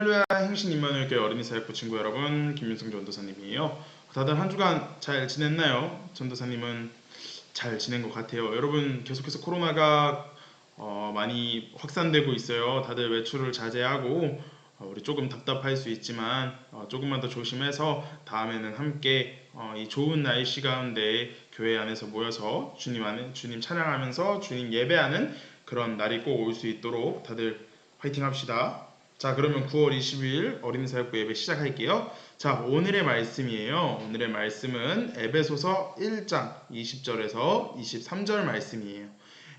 할렐루야. 행신 임마누엘교회 어린이 사역부 친구 여러분, 김윤성 전도사님이에요. 다들 한 주간 잘 지냈나요? 전도사님은 잘 지낸 것 같아요. 여러분, 계속해서 코로나가 많이 확산되고 있어요. 다들 외출을 자제하고 우리 조금 답답할 수 있지만 조금만 더 조심해서 다음에는 함께 이 좋은 날씨 가운데 교회 안에서 모여서 주님 찬양하면서 주님 예배하는 그런 날이 꼭 올 수 있도록 다들 화이팅 합시다. 자, 그러면 9월 22일 어린이 사역부 예배 시작할게요. 자, 오늘의 말씀이에요. 오늘의 말씀은 에베소서 1장 20절에서 23절 말씀이에요.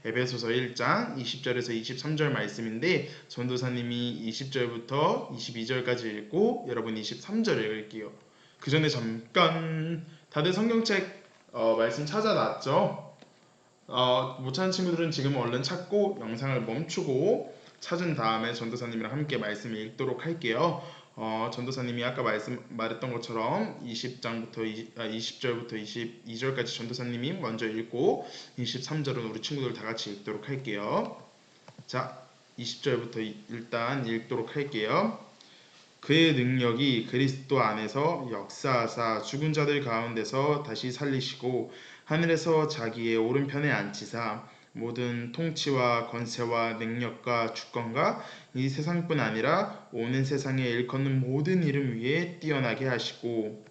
에베소서 1장 20절에서 23절 말씀인데 전도사님이 20절부터 22절까지 읽고 여러분 23절 읽을게요. 그 전에 잠깐 다들 성경책 말씀 찾아놨죠? 못 찾은 친구들은 지금 얼른 찾고 영상을 멈추고 찾은 다음에 전도사님이랑 함께 말씀을 읽도록 할게요. 전도사님이 아까 말했던 것처럼 20절부터 22절까지 전도사님이 먼저 읽고 23절은 우리 친구들 다 같이 읽도록 할게요. 자, 20절부터 일단 읽도록 할게요. 그의 능력이 그리스도 안에서 역사하사 죽은 자들 가운데서 다시 살리시고 하늘에서 자기의 오른편에 앉히사 모든 통치와 권세와 능력과 주권과 이 세상뿐 아니라 오는 세상에 일컫는 모든 이름 위에 뛰어나게 하시고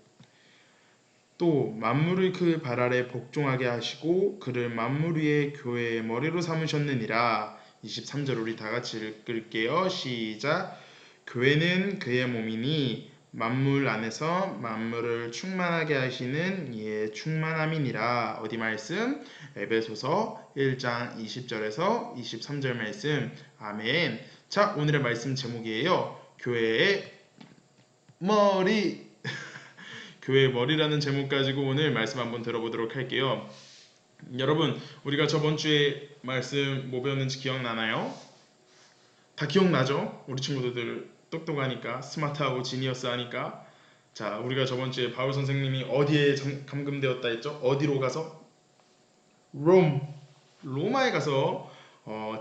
또 만물을 그 발 아래 복종하게 하시고 그를 만물 위에 교회의 머리로 삼으셨느니라. 23절 우리 다 같이 읽을게요. 시작. 교회는 그의 몸이니 만물 안에서 만물을 충만하게 하시는 이의 충만함이니라. 어디 말씀? 에베소서 1장 20절에서 23절 말씀. 아멘. 자, 오늘의 말씀 제목이에요. 교회의 머리. 교회의 머리라는 제목 가지고 오늘 말씀 한번 들어보도록 할게요. 여러분, 우리가 저번 주에 말씀 뭐 배웠는지 기억나나요? 다 기억나죠? 우리 친구들 똑똑하니까, 스마트하고 지니어스하니까. 자, 우리가 저번 주에 바울 선생님이 어디에 감금되었다 했죠? 어디로 가서? 로마에 가서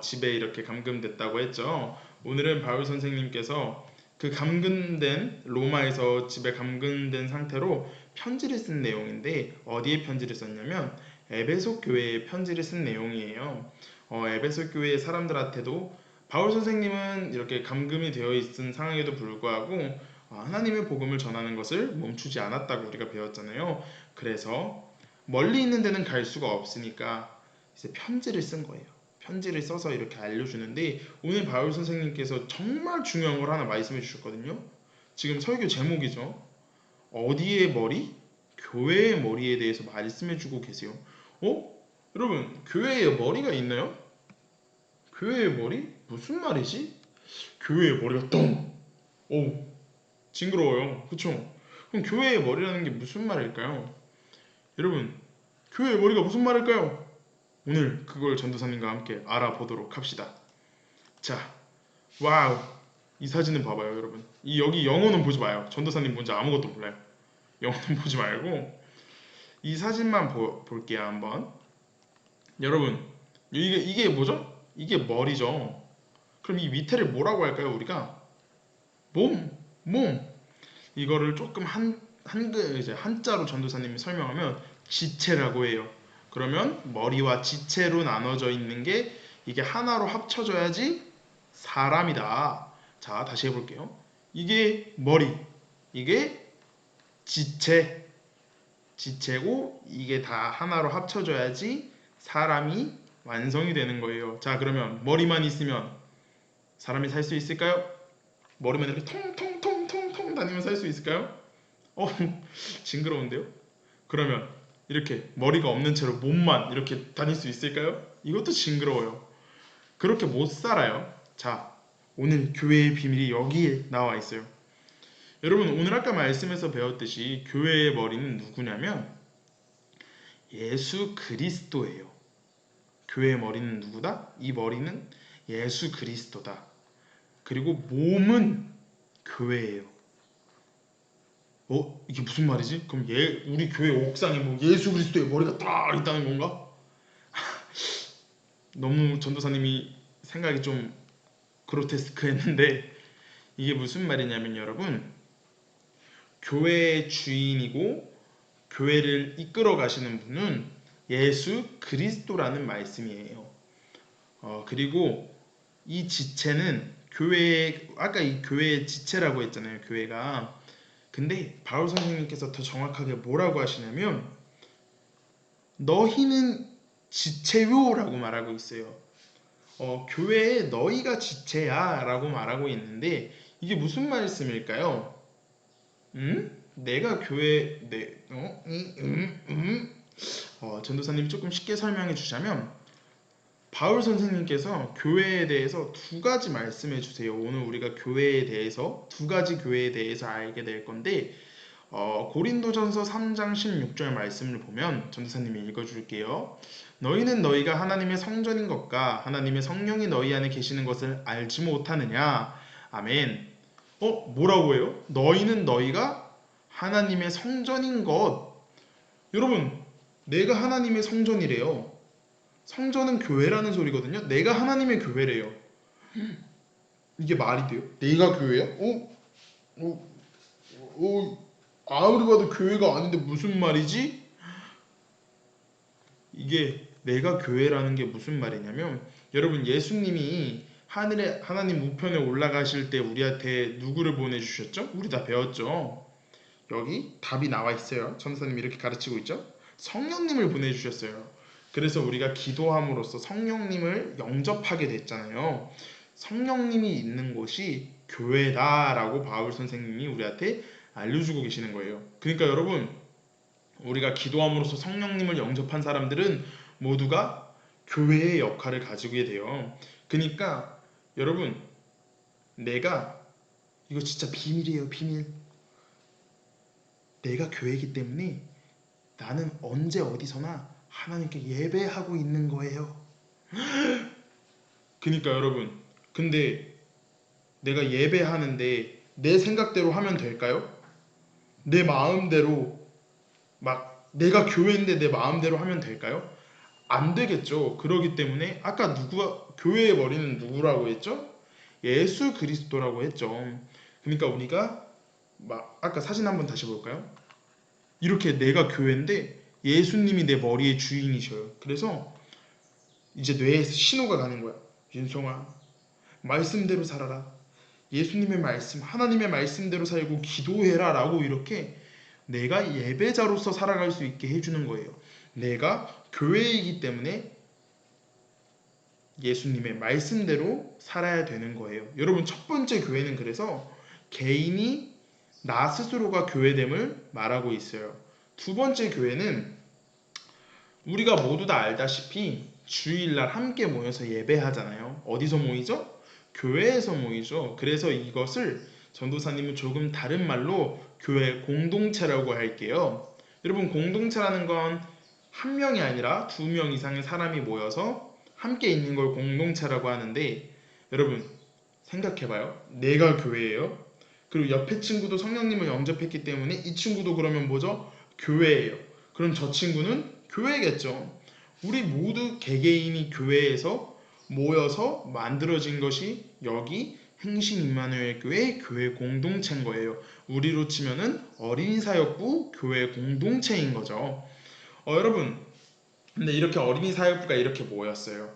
집에 이렇게 감금됐다고 했죠. 오늘은 바울 선생님께서 그 감금된 로마에서 집에 감금된 상태로 편지를 쓴 내용인데 어디에 편지를 썼냐면 에베소 교회에 편지를 쓴 내용이에요. 에베소 교회 사람들한테도 바울 선생님은 이렇게 감금이 되어 있은 상황에도 불구하고 하나님의 복음을 전하는 것을 멈추지 않았다고 우리가 배웠잖아요. 그래서 멀리 있는 데는 갈 수가 없으니까 이제 편지를 쓴 거예요. 편지를 써서 이렇게 알려주는데 오늘 바울 선생님께서 정말 중요한 걸 하나 말씀해 주셨거든요. 지금 설교 제목이죠. 어디의 머리? 교회의 머리에 대해서 말씀해 주고 계세요. 여러분, 교회에 머리가 있나요? 교회의 머리? 무슨 말이지? 교회의 머리가 똥! 오, 징그러워요. 그쵸? 그럼 교회의 머리라는 게 무슨 말일까요? 여러분, 교회의 머리가 무슨 말일까요? 오늘 그걸 전도사님과 함께 알아보도록 합시다. 자, 와우. 이 사진을 봐봐요, 여러분. 여기 영어는 보지 마요. 전도사님 뭔지 아무것도 몰라요. 영어는 보지 말고 이 사진만 볼게요, 한번. 여러분, 이게 뭐죠? 이게 머리죠. 그럼 이 밑에를 뭐라고 할까요, 우리가? 몸. 이거를 조금 이제 한자로 전도사님이 설명하면 지체라고 해요. 그러면 머리와 지체로 나눠져 있는 게 이게 하나로 합쳐져야지 사람이다. 자, 다시 해볼게요. 이게 머리, 이게 지체고 이게 다 하나로 합쳐져야지 사람이 완성이 되는 거예요. 자, 그러면 머리만 있으면 사람이 살 수 있을까요? 머리만 이렇게 통통통통통 다니면 살 수 있을까요? 징그러운데요? 그러면 이렇게 머리가 없는 채로 몸만 이렇게 다닐 수 있을까요? 이것도 징그러워요. 그렇게 못 살아요. 자, 오늘 교회의 비밀이 여기에 나와 있어요. 여러분, 오늘 아까 말씀에서 배웠듯이 교회의 머리는 누구냐면 예수 그리스도예요. 교회의 머리는 누구다? 이 머리는 예수 그리스도다. 그리고 몸은 교회예요. 이게 무슨 말이지? 그럼 우리 교회 옥상에 뭐 예수 그리스도의 머리가 딱 있다는 건가? 너무 전도사님이 생각이 좀 그로테스크했는데 이게 무슨 말이냐면 여러분, 교회의 주인이고 교회를 이끌어 가시는 분은 예수 그리스도라는 말씀이에요. 그리고 이 지체는 교회, 아까 이 교회의 지체라고 했잖아요. 교회가. 근데 바울 선생님께서 더 정확하게 뭐라고 하시냐면 너희는 지체요라고 말하고 있어요. 교회에 너희가 지체야 라고 말하고 있는데 이게 무슨 말씀일까요? 내가 교회 전도사님이 조금 쉽게 설명해 주자면 바울 선생님께서 교회에 대해서 두 가지 말씀해 주세요. 오늘 우리가 교회에 대해서 두 가지 교회에 대해서 알게 될 건데 고린도전서 3장 16절 말씀을 보면 전도사님이 읽어줄게요. 너희는 너희가 하나님의 성전인 것과 하나님의 성령이 너희 안에 계시는 것을 알지 못하느냐. 아멘. 뭐라고 해요? 너희는 너희가 하나님의 성전인 것. 여러분, 내가 하나님의 성전이래요. 성전은 교회라는 소리거든요. 내가 하나님의 교회래요. 이게 말이 돼요? 내가 교회야? 아무리 봐도 교회가 아닌데 무슨 말이지? 이게 내가 교회라는 게 무슨 말이냐면 여러분, 예수님이 하늘에 하나님 우편에 올라가실 때 우리한테 누구를 보내주셨죠? 우리 다 배웠죠? 여기 답이 나와 있어요. 천사님이 이렇게 가르치고 있죠? 성령님을 보내주셨어요. 그래서 우리가 기도함으로써 성령님을 영접하게 됐잖아요. 성령님이 있는 곳이 교회다라고 바울 선생님이 우리한테 알려주고 계시는 거예요. 그러니까 여러분, 우리가 기도함으로써 성령님을 영접한 사람들은 모두가 교회의 역할을 가지게 돼요. 그러니까 여러분, 내가 이거 진짜 비밀이에요. 비밀. 내가 교회이기 때문에 나는 언제 어디서나 하나님께 예배하고 있는 거예요. 그러니까 여러분, 근데 내가 예배하는데 내 생각대로 하면 될까요? 내 마음대로 막 내가 교회인데 내 마음대로 하면 될까요? 안 되겠죠. 그러기 때문에 아까 누구가 교회의 머리는 누구라고 했죠? 예수 그리스도라고 했죠. 그러니까 우리가 막 아까 사진 한번 다시 볼까요? 이렇게 내가 교회인데 예수님이 내 머리의 주인이셔요. 그래서 이제 뇌에서 신호가 가는 거야. 윤성아, 말씀대로 살아라. 예수님의 말씀, 하나님의 말씀대로 살고 기도해라 라고 이렇게 내가 예배자로서 살아갈 수 있게 해주는 거예요. 내가 교회이기 때문에 예수님의 말씀대로 살아야 되는 거예요. 여러분, 첫 번째 교회는 그래서 개인이 나 스스로가 교회됨을 말하고 있어요. 두 번째 교회는 우리가 모두 다 알다시피 주일날 함께 모여서 예배하잖아요. 어디서 모이죠? 교회에서 모이죠. 그래서 이것을 전도사님은 조금 다른 말로 교회 공동체라고 할게요. 여러분, 공동체라는 건 한 명이 아니라 두 명 이상의 사람이 모여서 함께 있는 걸 공동체라고 하는데 여러분, 생각해봐요. 내가 교회예요. 그리고 옆에 친구도 성령님을 영접했기 때문에 이 친구도 그러면 뭐죠? 교회예요. 그럼 저 친구는 교회겠죠. 우리 모두 개개인이 교회에서 모여서 만들어진 것이 여기 행신 임마누엘 교회 교회 공동체인 거예요. 우리로 치면은 어린이 사역부 교회 공동체인 거죠. 여러분, 근데 이렇게 어린이 사역부가 이렇게 모였어요.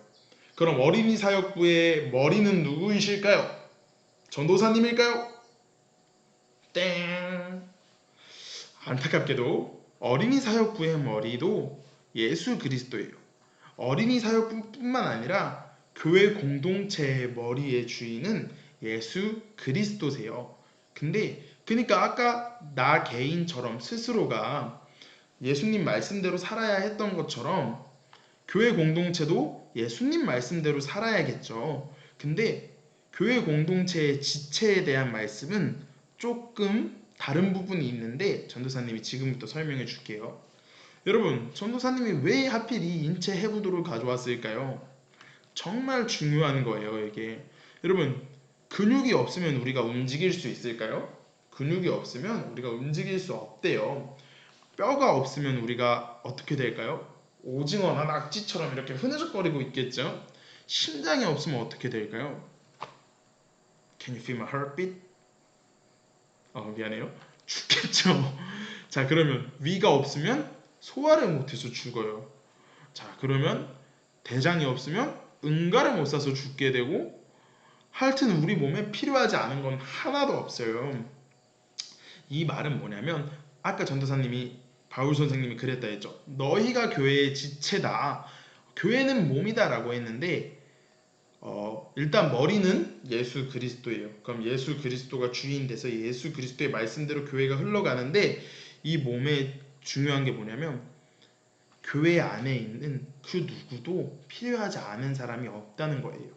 그럼 어린이 사역부의 머리는 누구이실까요? 전도사님일까요? 땡. 안타깝게도 어린이 사역부의 머리도 예수 그리스도예요. 어린이 사역부뿐만 아니라 교회 공동체의 머리의 주인은 예수 그리스도세요. 근데 그러니까 아까 나 개인처럼 스스로가 예수님 말씀대로 살아야 했던 것처럼 교회 공동체도 예수님 말씀대로 살아야겠죠. 근데 교회 공동체의 지체에 대한 말씀은 조금 다른 부분이 있는데 전도사님이 지금부터 설명해 줄게요. 여러분, 전도사님이 왜 하필 이 인체 해부도를 가져왔을까요? 정말 중요한 거예요, 이게. 여러분, 근육이 없으면 우리가 움직일 수 있을까요? 근육이 없으면 우리가 움직일 수 없대요. 뼈가 없으면 우리가 어떻게 될까요? 오징어나 낙지처럼 이렇게 흐느적거리고 있겠죠? 심장이 없으면 어떻게 될까요? Can you feel my heartbeat? 미안해요. 죽겠죠. 자, 그러면 위가 없으면 소화를 못해서 죽어요. 자, 그러면 대장이 없으면 응가를 못 싸서 죽게 되고, 하여튼 우리 몸에 필요하지 않은 건 하나도 없어요. 이 말은 뭐냐면, 아까 전도사님이 바울 선생님이 그랬다 했죠. 너희가 교회의 지체다. 교회는 몸이다라고 했는데, 일단 머리는 예수 그리스도예요. 그럼 예수 그리스도가 주인 돼서 예수 그리스도의 말씀대로 교회가 흘러가는데, 이 몸에 중요한 게 뭐냐면 교회 안에 있는 그 누구도 필요하지 않은 사람이 없다는 거예요.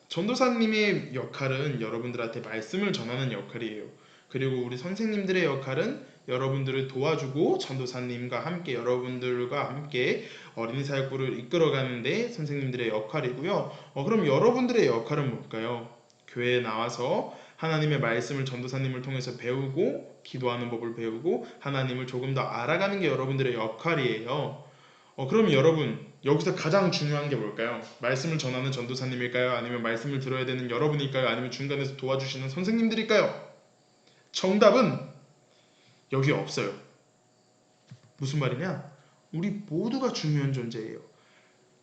전도사님의 역할은 여러분들한테 말씀을 전하는 역할이에요. 그리고 우리 선생님들의 역할은 여러분들을 도와주고 전도사님과 함께 여러분들과 함께 어린이 사역부를 이끌어가는데 선생님들의 역할이고요. 그럼 여러분들의 역할은 뭘까요? 교회에 나와서 하나님의 말씀을 전도사님을 통해서 배우고 기도하는 법을 배우고 하나님을 조금 더 알아가는 게 여러분들의 역할이에요. 그럼 여러분 여기서 가장 중요한 게 뭘까요? 말씀을 전하는 전도사님일까요? 아니면 말씀을 들어야 되는 여러분일까요? 아니면 중간에서 도와주시는 선생님들일까요? 정답은 여기 없어요. 무슨 말이냐? 우리 모두가 중요한 존재예요.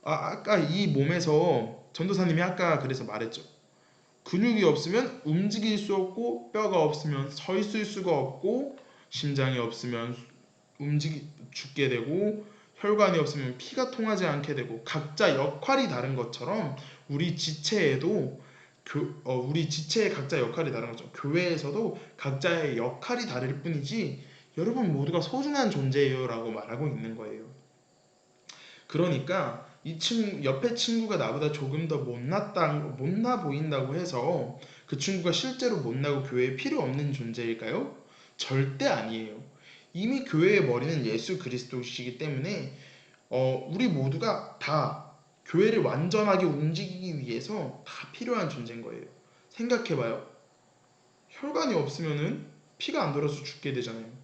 아까 이 몸에서 전도사님이 아까 그래서 말했죠. 근육이 없으면 움직일 수 없고 뼈가 없으면 서 있을 수가 없고 심장이 없으면 죽게 되고 혈관이 없으면 피가 통하지 않게 되고 각자 역할이 다른 것처럼 우리 지체에도 우리 지체의 각자 역할이 다른 거죠. 교회에서도 각자의 역할이 다를 뿐이지 여러분 모두가 소중한 존재예요 라고 말하고 있는 거예요. 그러니까 옆에 친구가 나보다 조금 더 못나 보인다고 해서 그 친구가 실제로 못나고 교회에 필요 없는 존재일까요? 절대 아니에요. 이미 교회의 머리는 예수 그리스도시기 때문에 우리 모두가 다 교회를 완전하게 움직이기 위해서 다 필요한 존재인 거예요. 생각해봐요. 혈관이 없으면은 피가 안 돌아서 죽게 되잖아요.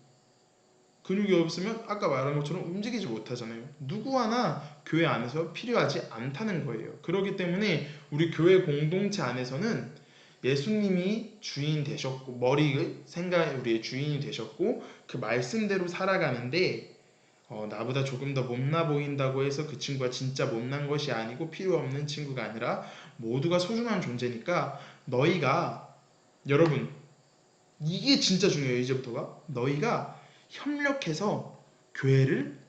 근육이 없으면 아까 말한 것처럼 움직이지 못하잖아요. 누구 하나 교회 안에서 필요하지 않다는 거예요. 그렇기 때문에 우리 교회 공동체 안에서는 예수님이 주인 되셨고 머리의 생각의 우리의 주인이 되셨고 그 말씀대로 살아가는데 나보다 조금 더 못나 보인다고 해서 그 친구가 진짜 못난 것이 아니고 필요 없는 친구가 아니라 모두가 소중한 존재니까 너희가 여러분 이게 진짜 중요해요. 이제부터가 너희가 협력해서 교회를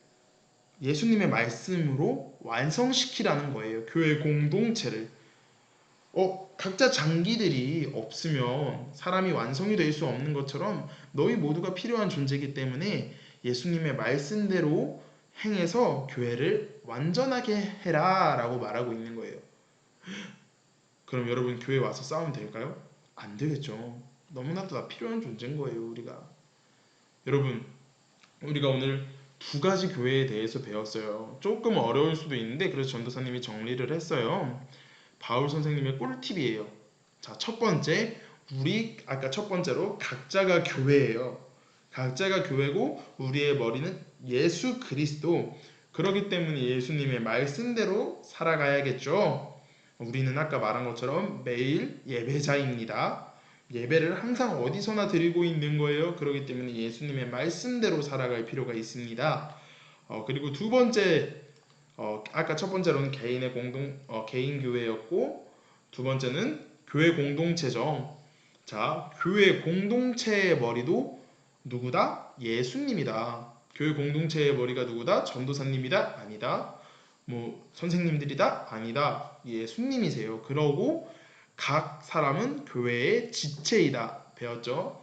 예수님의 말씀으로 완성시키라는 거예요. 교회 공동체를. 각자 장기들이 없으면 사람이 완성이 될 수 없는 것처럼 너희 모두가 필요한 존재이기 때문에 예수님의 말씀대로 행해서 교회를 완전하게 해라 라고 말하고 있는 거예요. 그럼 여러분 교회 와서 싸우면 될까요? 안 되겠죠. 너무나도 다 필요한 존재인 거예요. 우리가. 여러분 우리가 오늘 두 가지 교회에 대해서 배웠어요. 조금 어려울 수도 있는데 그래서 전도사님이 정리를 했어요. 바울 선생님의 꿀팁이에요. 자, 첫 번째, 우리 아까 첫 번째로 각자가 교회예요. 각자가 교회고 우리의 머리는 예수 그리스도. 그렇기 때문에 예수님의 말씀대로 살아가야겠죠. 우리는 아까 말한 것처럼 매일 예배자입니다. 예배를 항상 어디서나 드리고 있는 거예요. 그렇기 때문에 예수님의 말씀대로 살아갈 필요가 있습니다. 그리고 두 번째, 아까 첫 번째로는 개인 교회였고 두 번째는 교회 공동체죠. 자, 교회 공동체의 머리도 누구다? 예수님이다. 교회 공동체의 머리가 누구다? 전도사님이다? 아니다. 선생님들이다? 아니다. 예수님이세요. 그러고 각 사람은 교회의 지체이다. 배웠죠?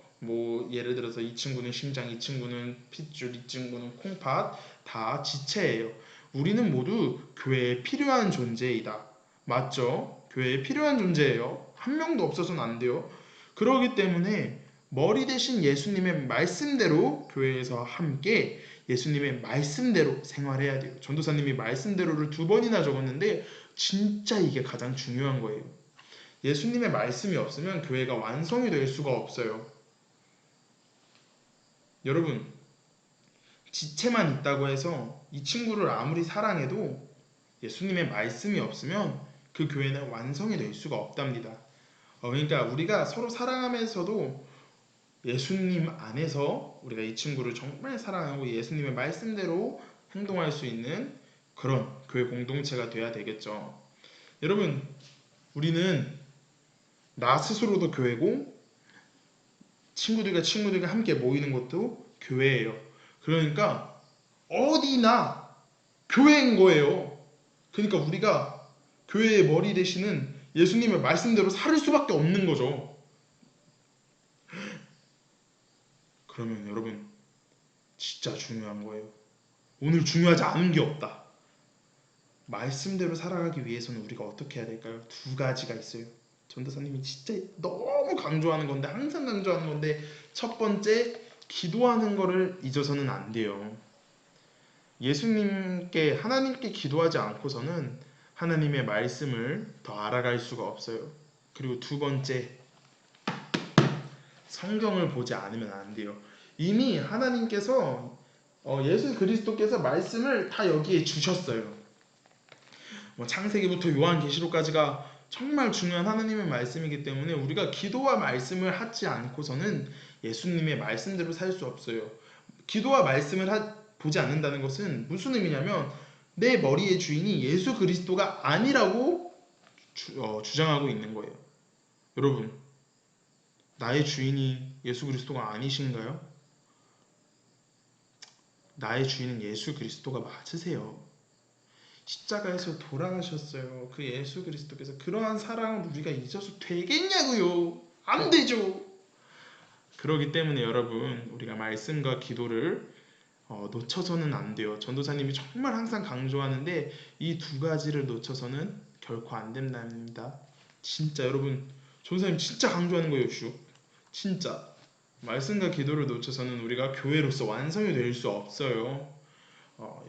예를 들어서 이 친구는 심장, 이 친구는 핏줄, 이 친구는 콩팥 다 지체예요. 우리는 모두 교회에 필요한 존재이다. 맞죠? 교회에 필요한 존재예요. 한 명도 없어서는 안 돼요. 그렇기 때문에 머리 대신 예수님의 말씀대로 교회에서 함께 예수님의 말씀대로 생활해야 돼요. 전도사님이 말씀대로를 2번이나 적었는데 진짜 이게 가장 중요한 거예요. 예수님의 말씀이 없으면 교회가 완성이 될 수가 없어요. 여러분, 지체만 있다고 해서 이 친구를 아무리 사랑해도 예수님의 말씀이 없으면 그 교회는 완성이 될 수가 없답니다. 그러니까 우리가 서로 사랑하면서도 예수님 안에서 우리가 이 친구를 정말 사랑하고 예수님의 말씀대로 행동할 수 있는 그런 교회 공동체가 돼야 되겠죠. 여러분, 우리는 나 스스로도 교회고 친구들과 함께 모이는 것도 교회예요. 그러니까 어디나 교회인 거예요. 그러니까 우리가 교회의 머리 대신은 예수님의 말씀대로 살 수밖에 없는 거죠. 그러면 여러분, 진짜 중요한 거예요. 오늘 중요하지 않은 게 없다. 말씀대로 살아가기 위해서는 우리가 어떻게 해야 될까요? 두 가지가 있어요. 전도사님이 진짜 너무 강조하는 건데, 항상 강조하는 건데, 첫 번째, 기도하는 거를 잊어서는 안 돼요. 하나님께 기도하지 않고서는 하나님의 말씀을 더 알아갈 수가 없어요. 그리고 두 번째, 성경을 보지 않으면 안 돼요. 이미 하나님께서 예수 그리스도께서 말씀을 다 여기에 주셨어요. 창세기부터 요한계시록까지가 정말 중요한 하나님의 말씀이기 때문에 우리가 기도와 말씀을 하지 않고서는 예수님의 말씀대로 살 수 없어요. 기도와 말씀을 보지 않는다는 것은 무슨 의미냐면 내 머리의 주인이 예수 그리스도가 아니라고 주장하고 있는 거예요. 여러분, 나의 주인이 예수 그리스도가 아니신가요? 나의 주인은 예수 그리스도가 맞으세요. 십자가에서 돌아가셨어요. 그 예수 그리스도께서. 그러한 사랑을 우리가 잊어서 되겠냐고요. 안 되죠. 그렇기 때문에 여러분, 우리가 말씀과 기도를 놓쳐서는 안 돼요. 전도사님이 정말 항상 강조하는데 이 두 가지를 놓쳐서는 결코 안 된답니다. 진짜 여러분, 전도사님 진짜 강조하는 거예요. 진짜 말씀과 기도를 놓쳐서는 우리가 교회로서 완성이 될 수 없어요.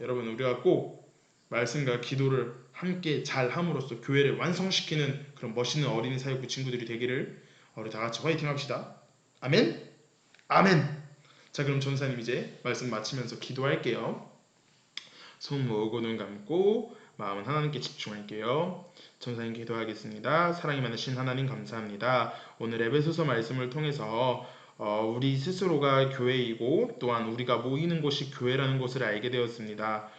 여러분, 우리가 꼭 말씀과 기도를 함께 잘 함으로써 교회를 완성시키는 그런 멋있는 어린이 사역부 친구들이 되기를 우리 다 같이 화이팅 합시다. 아멘? 아멘! 자, 그럼 전사님 이제 말씀 마치면서 기도할게요. 손 모으고 눈 감고 마음은 하나님께 집중할게요. 전사님 기도하겠습니다. 사랑이 많으신 하나님 감사합니다. 오늘 에베소서 말씀을 통해서 우리 스스로가 교회이고 또한 우리가 모이는 곳이 교회라는 것을 알게 되었습니다.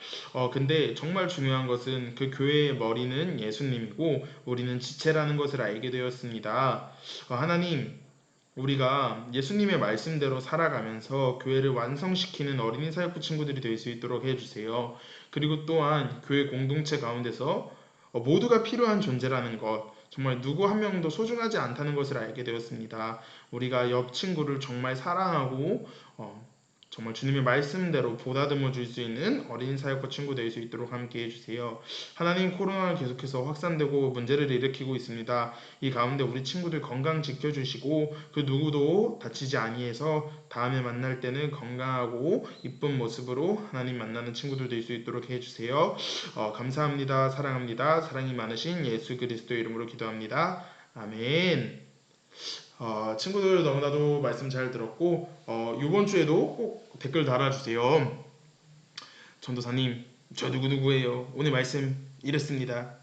근데 정말 중요한 것은 그 교회의 머리는 예수님이고 우리는 지체라는 것을 알게 되었습니다. 하나님, 우리가 예수님의 말씀대로 살아가면서 교회를 완성시키는 어린이 사역부 친구들이 될 수 있도록 해주세요. 그리고 또한 교회 공동체 가운데서 모두가 필요한 존재라는 것, 정말 누구 한 명도 소중하지 않다는 것을 알게 되었습니다. 우리가 옆 친구를 정말 사랑하고 정말 주님의 말씀대로 보다듬어 줄 수 있는 어린 사역과 친구 될 수 있도록 함께 해주세요. 하나님, 코로나가 계속해서 확산되고 문제를 일으키고 있습니다. 이 가운데 우리 친구들 건강 지켜주시고 그 누구도 다치지 아니해서 다음에 만날 때는 건강하고 이쁜 모습으로 하나님 만나는 친구들 될 수 있도록 해주세요. 감사합니다. 사랑합니다. 사랑이 많으신 예수 그리스도 이름으로 기도합니다. 아멘. 친구들 너무나도 말씀 잘 들었고 이번 주에도 꼭 댓글 달아주세요. 전도사님, 저 누구누구예요. 오늘 말씀 이랬습니다.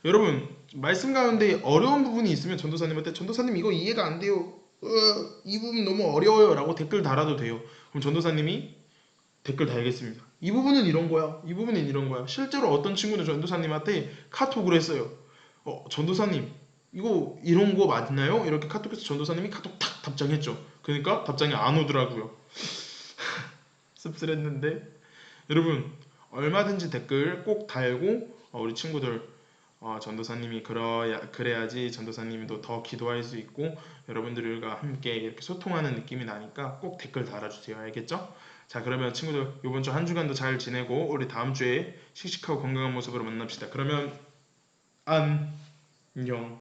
여러분, 말씀 가운데 어려운 부분이 있으면 전도사님한테 전도사님 이거 이해가 안 돼요. 이 부분 너무 어려워요 라고 댓글 달아도 돼요. 그럼 전도사님이 댓글 달겠습니다. 이 부분은 이런 거야. 이 부분은 이런 거야. 실제로 어떤 친구는 전도사님한테 카톡을 했어요. 전도사님 이거 이런 거 맞나요? 이렇게 카톡해서 전도사님이 카톡 탁 답장했죠. 그러니까 답장이 안 오더라고요. 씁쓸했는데 여러분, 얼마든지 댓글 꼭 달고 우리 친구들 전도사님이 그래야지 전도사님도 더 기도할 수 있고 여러분들과 함께 이렇게 소통하는 느낌이 나니까 꼭 댓글 달아주세요. 알겠죠? 자, 그러면 친구들 이번 주 한 주간도 잘 지내고 우리 다음 주에 씩씩하고 건강한 모습으로 만납시다. 그러면 안녕.